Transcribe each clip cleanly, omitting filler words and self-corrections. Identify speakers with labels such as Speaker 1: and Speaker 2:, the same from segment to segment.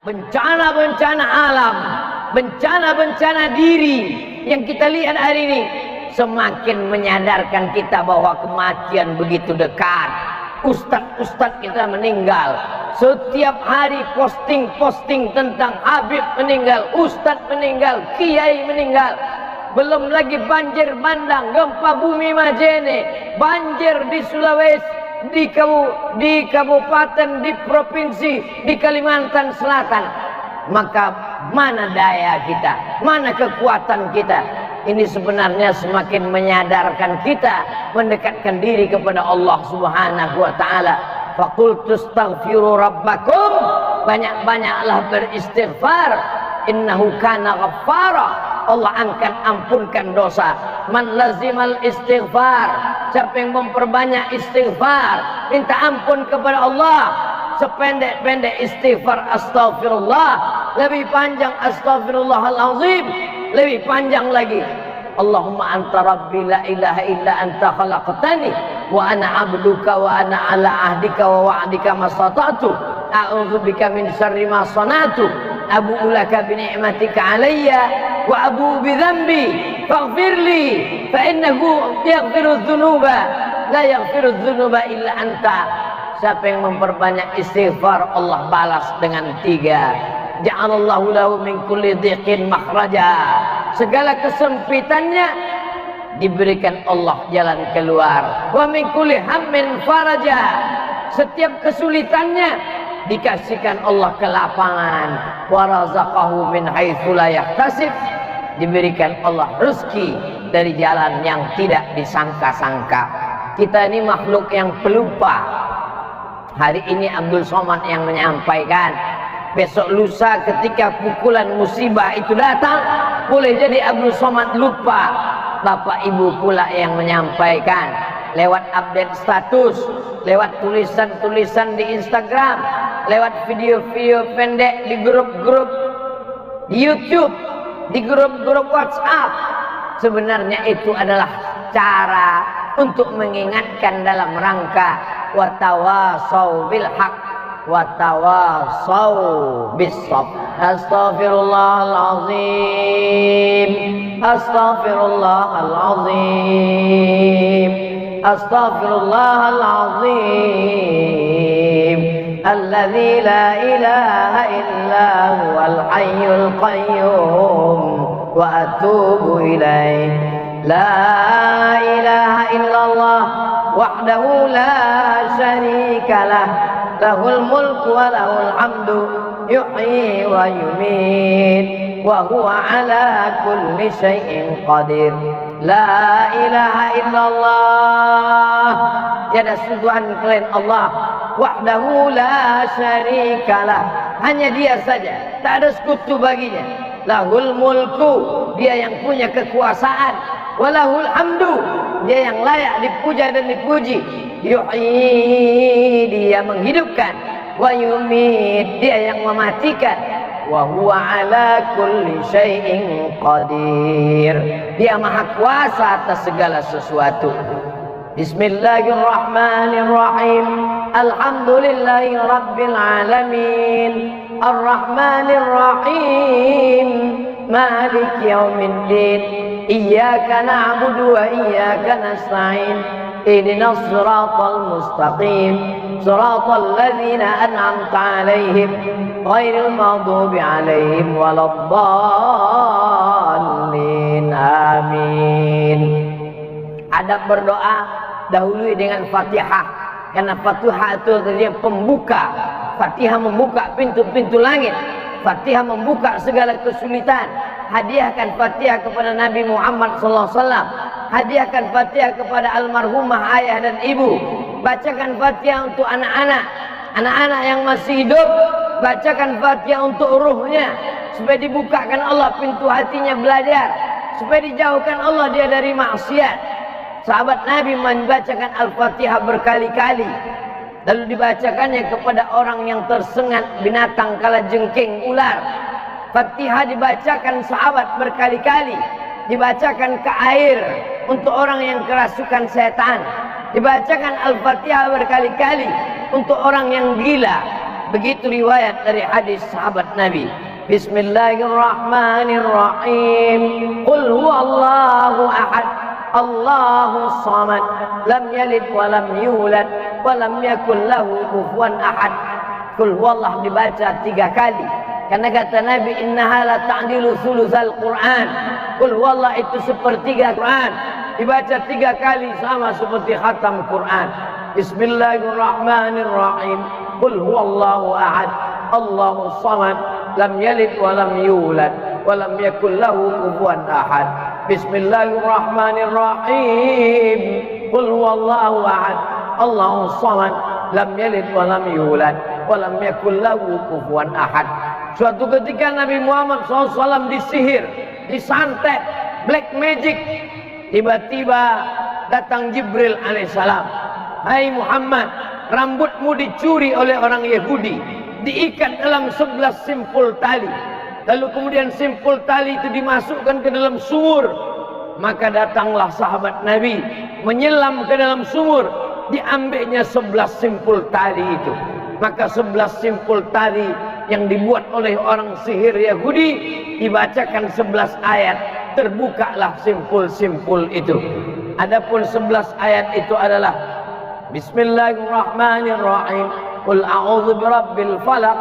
Speaker 1: Bencana-bencana alam, bencana-bencana diri yang kita lihat hari ini semakin menyadarkan kita bahwa kematian begitu dekat. Ustadz-ustadz kita meninggal. Setiap hari posting-posting tentang Habib meninggal, Ustadz meninggal, Kiai meninggal. Belum lagi banjir bandang, gempa bumi Majene, banjir di Sulawesi, di kabupaten, di provinsi, di Kalimantan Selatan. Maka mana daya kita, mana kekuatan kita? Ini sebenarnya semakin menyadarkan kita mendekatkan diri kepada Allah Subhanahu wa taala. Faqultu astaghfiru rabbakum, banyak-banyaklah beristighfar, innahu kana ghaffara. Allah akan ampunkan dosa. Man lazimal istighfar, siapa yang memperbanyak istighfar, minta ampun kepada Allah. Sependek-pendek istighfar astaghfirullah, lebih panjang astaghfirullahalazim, lebih panjang lagi Allahumma anta rabbi la ilaha illa anta khalaqtani wa ana abduka wa ana ala ahdika wa wa'dika mastata'tu a'udzubika min syarri ma sana'tu abu'u laka bi ni'matika alayya wa abu'u bi dhanbi faghfirli fa innahu yaghfiru dzunuba la yaghfiru dzunuba illa anta. Siapa yang memperbanyak istighfar, Allah balas dengan 3. Ja'alallahu lahu min kulli dhiqin makhraja. Segala kesempitannya diberikan Allah jalan keluar. Wa min kulli hammin faraja. Setiap kesulitannya dikasihkan Allah kelapangan. Wa razaqahu min haitsu la yahtasib. Diberikan Allah rezeki dari jalan yang tidak disangka-sangka. Kita ini makhluk yang pelupa. Hari ini Abdul Somad yang menyampaikan. Besok lusa ketika pukulan musibah itu datang, boleh jadi Abdul Somad lupa. Bapak ibu pula yang menyampaikan lewat update status, lewat tulisan-tulisan di Instagram, lewat video-video pendek di grup-grup di YouTube, di grup-grup WhatsApp. Sebenarnya itu adalah cara untuk mengingatkan dalam rangka watawasau bil haq watawasau bis sabr. Astaghfirullahalazim, astaghfirullahalazim, astaghfirullahalazim, alladzi la ilaha illa huwal hayyul qayyum wa atubu ilaih. La ilaha illallah wahdahu la syarika lah, lahul mulku wa lahul hamdu, yuhyi wa yumit, wa huwa ala kulli syai'in qadir. La ilaha illallah, tiada sekutuan selain Allah. Wahdahu la syarika lah, hanya Dia saja, tak ada sekutu baginya. Lahul mulku, Dia yang punya kekuasaan. Walahul hamdu, Dia yang layak dipuja dan dipuji. Yuhyi, Dia menghidupkan. Wa yumit, Dia yang mematikan. Wa huwa ala kulli syai'in qadir, Dia maha kuasa atas segala sesuatu. Bismillahirrahmanirrahim. Alhamdulillahi rabbil alamin, arrahmanir rahim, malik yaumiddin. Iyyaka na'budu wa iyyaka nasta'in. Ihdinas siratal mustaqim, siratal ladzina an'amta 'alaihim ghairil maghdubi 'alaihim waladdallin. Amin. Adab berdoa dahului dengan Fatihah, karena Fatihah itu artinya pembuka. Fatihah membuka pintu-pintu langit. Fatihah membuka segala kesulitan. Hadiahkan Fatihah kepada Nabi Muhammad SAW. Hadiahkan Fatihah kepada almarhumah ayah dan ibu. Bacakan Fatihah untuk anak-anak, anak-anak yang masih hidup. Bacakan Fatihah untuk ruhnya, supaya dibukakan Allah pintu hatinya belajar, supaya dijauhkan Allah dia dari maksiat. Sahabat Nabi membacakan Al-Fatihah berkali-kali, lalu dibacakannya kepada orang yang tersengat binatang kalajengking ular. Fatihah dibacakan sahabat berkali-kali, dibacakan ke air untuk orang yang kerasukan setan, dibacakan Al-Fatihah berkali-kali untuk orang yang gila, Begitu riwayat dari hadis sahabat Nabi. Bismillahirrahmanirrahim. Qul huwallahu ahad, Allahus samad, lam yalid wa lam yulad wa lam yakul lahu kufuwan ahad. Qul huwallah dibaca 3 kali. Karena kata Nabi, innaha la ta'dilu sulusal Quran. Qul huwallah itu sepertiga Quran. Dibaca 3 kali sama seperti khatam Quran. Bismillahirrahmanirrahim. Qul huwallahu ahad, Allahus samad, lam yalid wa lam yulad wa lam yakul lahu kufuwan ahad. Bismillahirrahmanirrahim. Qul huwallahu ahad, Allahus samad, lam yalid wa lam yulad wa lam yakul lahu kufuwan ahad. Suatu ketika Nabi Muhammad SAW disihir, disantet, black magic. Tiba-tiba datang Jibril alaihissalam. Hai Muhammad, rambutmu dicuri oleh orang Yahudi, diikat dalam 11 simpul tali. Lalu kemudian simpul tali itu dimasukkan ke dalam sumur. Maka datanglah sahabat Nabi menyelam ke dalam sumur, diambilnya 11 simpul tali itu. Maka 11 simpul tali yang dibuat oleh orang sihir Yahudi dibacakan 11 ayat, terbukalah simpul-simpul itu. Adapun 11 ayat itu adalah Bismillahirrahmanirrahim. Qul a'udzu birabbil falaq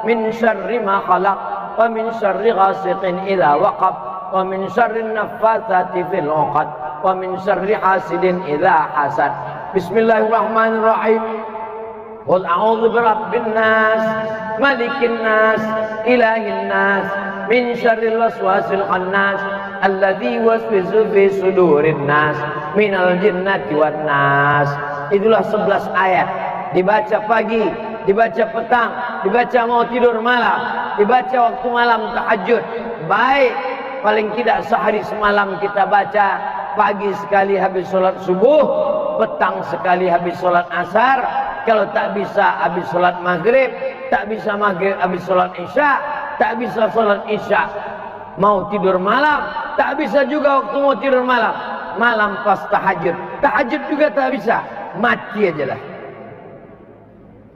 Speaker 1: min syarri ma khalaq wa min syarri ghasiqin idza waqab wa min syarri naffatsati fil 'uqad wa min syarri hasidin idza hasad. Bismillahirrahmanirrahim. Qul a'udzu birabbin nas malikin nas ilahin nas min syarril waswasil khannas alladzi yuwaswisu fi sudurin nas minal jinnati wan nas. Itulah 11 ayat. Dibaca pagi, dibaca petang, dibaca mau tidur malam, dibaca waktu malam tahajud. Baik, paling tidak sehari semalam kita baca. Pagi sekali habis sholat subuh, petang sekali habis sholat asar. Kalau tak bisa habis sholat maghrib, tak bisa maghrib habis sholat isya, tak bisa sholat isya mau tidur malam, tak bisa juga waktu mau tidur malam. Malam pas tahajud, tahajud juga tak bisa, mati aja lah.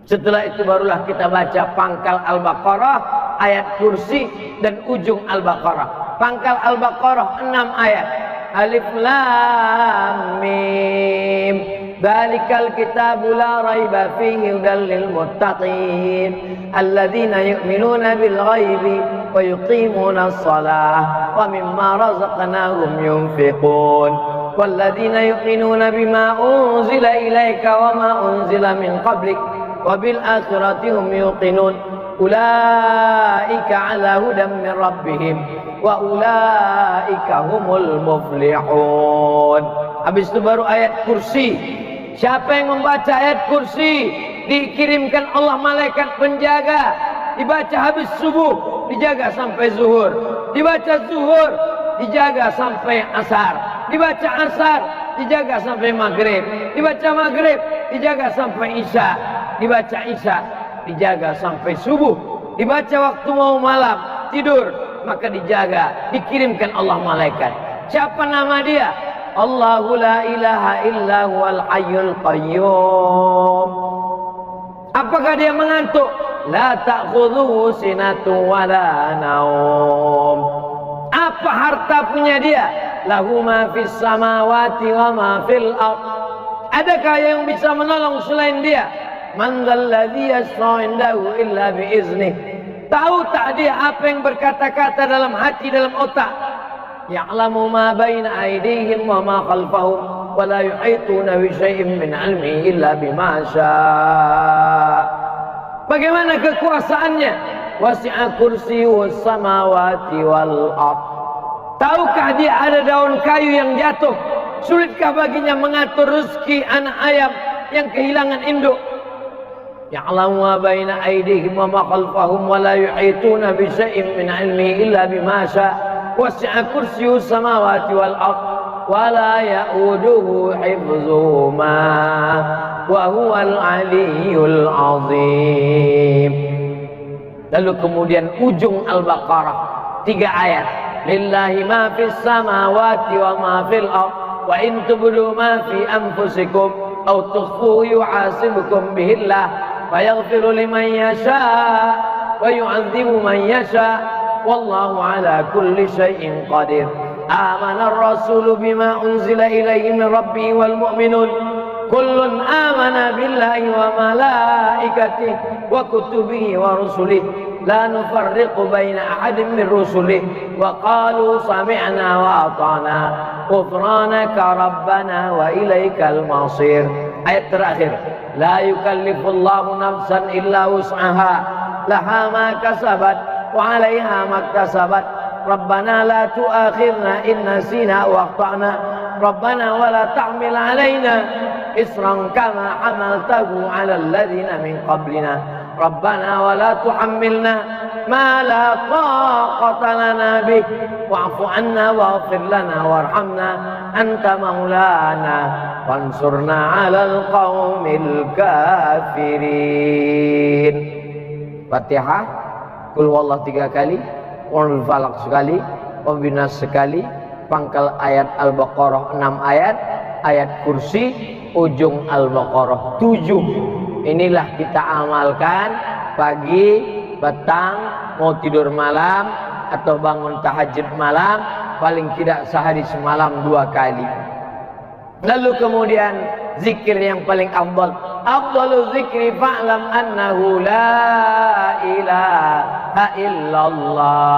Speaker 1: Setelah itu barulah kita baca pangkal Al-Baqarah, ayat kursi dan ujung Al-Baqarah. Pangkal Al-Baqarah 6 ayat. Alif Lam Mim. Dzalikal kitabu la raiba fihi hudal lil muttaqin alladzina yu'minuna bil ghaibi wa yuqimuna as-shalah wa mimma razaqnahum yunfiqun walladzina yu'minuna bima unzila ilaika wa ma unzila min qablik wa bil akhirati hum yuqinun ulaika ala hudan min rabbihim wa ulaika humul muflihun. Habis itu baru ayat kursi. Siapa yang membaca ayat kursi dikirimkan Allah malaikat penjaga. Dibaca habis subuh, dijaga sampai zuhur. Dibaca zuhur, dijaga sampai asar. Dibaca asar, dijaga sampai maghrib. Dibaca maghrib, dijaga sampai isya. Dibaca isya, dijaga sampai subuh. Dibaca waktu mau malam tidur, maka dijaga, dikirimkan Allah malaikat. Siapa nama dia? Allahu la ilaha illa huwal hayyul qayyum. Apakah dia mengantuk? La ta'khudhuhu sinatun wa la naum. Apa harta punya dia? Lahu ma fis samawati wa ma fil ard. Adakah yang bisa menolong selain dia? Man dzalladzi yashfa'u indahu illa bi iznih. Tahu tak dia apa yang berkata-kata dalam hati, dalam otak? Ya'lamu ma baina aydihim wa ma khalfahum wa la yuhituna bi syai'in min 'ilmihi illa bima syaa. Bagaimana kekuasaannya? Wasi'a kursiyyus samawati wal ard. Tahukah dia ada daun kayu yang jatuh? Sulitkah baginya mengatur rezeki anak ayam yang kehilangan induk? Ya'lamu ma baina aydihim wa ma khalfahum wa la yuhituna bi syai'in min 'ilmihi illa bima syaa. Wasi'a kursiyyus samawati wal ard wa la ya'uduhu hifdzuhuma wa huwal 'aliyyul 'azim. Lalu kemudian ujung Al-Baqarah 3 ayat. Lillahi ma fis samawati wa ma fil ard wa in tubdu ma fi anfusikum aw tukhfuhu yuhasibukum bihillah fayaghfiru liman yasha wa yu'adzibu man yasha wallahu ala kulli syai'in qadir. Amana ar-rasulu bima unzila ilaihi min rabbihi wal mu'minun kullun amana billahi wa malaikatihi wa kutubihi wa rusulihi la nufarriqu baina ahadin min rusulihi wa qalu sami'na wa ata'na ghufranaka rabbana wa ilaikal masir. Ayat terakhir, la yukallifullahu nafsan illa wus'aha laha ma kasabat wa 'alaiha ma iktasabat rabbana la tu'akhirna in nasina wa akhtana rabbana wa la tahmil 'alaina isran kama hamaltahu 'alal ladzina min qablina rabbana wa la tuhammilna ma la taqata lana bih wa'fu 'anna waghfir lana warhamna anta maulana wansurna 'alal qaumil kafirin. Fatihah, Qul huwallahu 3 kali, Qul falaq sekali, Qul binas sekali, pangkal ayat Al-Baqarah 6 ayat, ayat kursi ujung Al-Baqarah 7. Inilah kita amalkan pagi, petang, mau tidur malam atau bangun tahajud malam, paling tidak sehari semalam 2 kali. Lalu kemudian zikir yang paling afdal, afdalu zikri fa'lam annahu la ilaha illallah.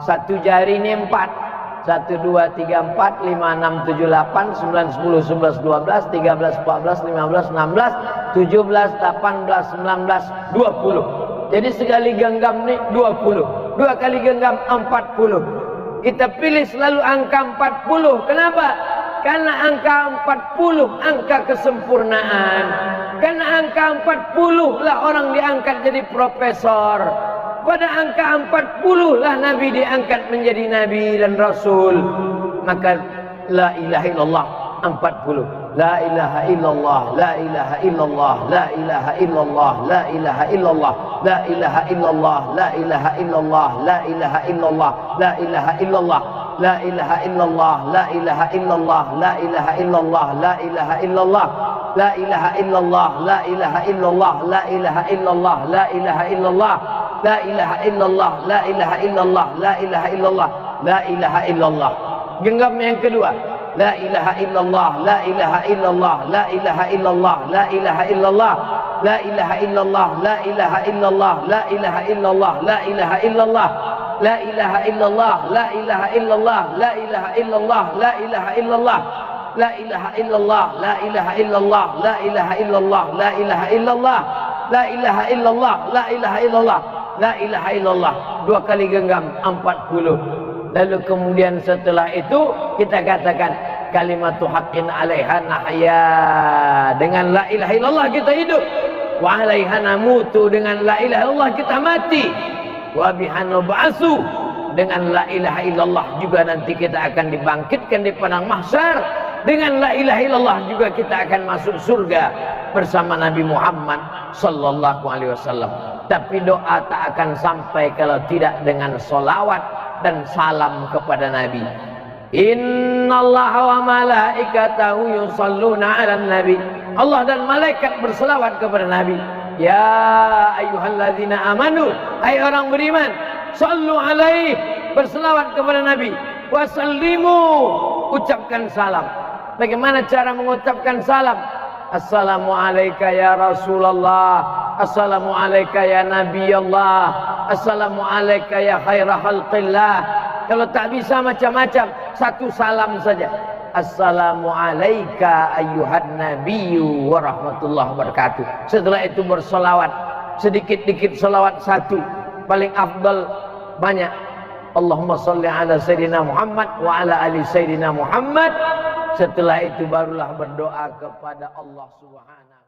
Speaker 1: Satu jari ini 4, 1, 2, 3, 4, 5, 6, 7, 8, 9, 10, 11, 12, 13, 14, 15, 16, 17, 18, 19, 20. Jadi sekali genggam nih 20, 2 kali genggam 40. Kita pilih selalu angka 40. Kenapa? Karena angka 40 angka kesempurnaan. Karena angka 40 lah orang diangkat jadi profesor. Pada angka 40 lah Nabi diangkat menjadi Nabi dan Rasul. Maka la ilaha illallah 40. La ilaha illallah, la ilaha illallah, la ilaha illallah, la ilaha illallah, la ilaha illallah, la ilaha illallah, la ilaha illallah, la ilaha illallah, la ilaha illallah, la ilaha illallah, la ilaha illallah, la ilaha illallah, la ilaha illallah, la ilaha illallah, la ilaha illallah, la ilaha illallah, la ilaha illallah, la ilaha illallah, la ilaha illallah, la ilaha illallah. Genggam yang kedua, la ilaha illallah, la ilaha illallah, la ilaha illallah, la ilaha illallah, la ilaha illallah, la ilaha illallah, la ilaha illallah, la ilaha illallah, la ilaha illallah, la ilaha illallah, la ilaha illallah, la ilaha illallah, la ilaha illallah, la ilaha illallah, la ilaha illallah, la ilaha illallah, la ilaha illallah, la ilaha illallah, la ilaha illallah. 2 kali genggam 40. Lalu kemudian setelah itu kita katakan kalimatu haqqin 'alaiha nahya. Dengan la ilaha illallah kita hidup. Wa 'alaiha namutu. Dengan la ilaha illallah kita mati. Wa biha nub'atsu. Dengan la ilaha illallah juga nanti kita akan dibangkitkan di padang mahsyar. Dengan la ilaha illallah juga kita akan masuk surga bersama Nabi Muhammad sallallahu alaihi wasallam. Tapi doa tak akan sampai kalau tidak dengan solawat dan salam kepada Nabi. Innallaha wa malaikatahu yusalluna 'alan nabi. Allah dan malaikat berselawat kepada Nabi. Ya ayyuhalladzina amanu, hai orang beriman, sallu alaihi, berselawat kepada Nabi. Wa sallimu, ucapkan salam. Bagaimana cara mengucapkan salam? Assalamu alayka ya Rasulullah, assalamu alayka ya Nabi Allah, assalamu alayka ya khaira khalqillah. Kalau tak bisa macam-macam, satu salam saja. Assalamu alayka ayyuhan nabiyyu wa rahmatullahi wabarakatuh. Setelah itu bersolawat, sedikit-dikit solawat satu, paling afdal banyak. Allahumma salli ala Sayyidina Muhammad wa ala ali Sayyidina Muhammad. Setelah itu barulah berdoa kepada Allah Subhanahu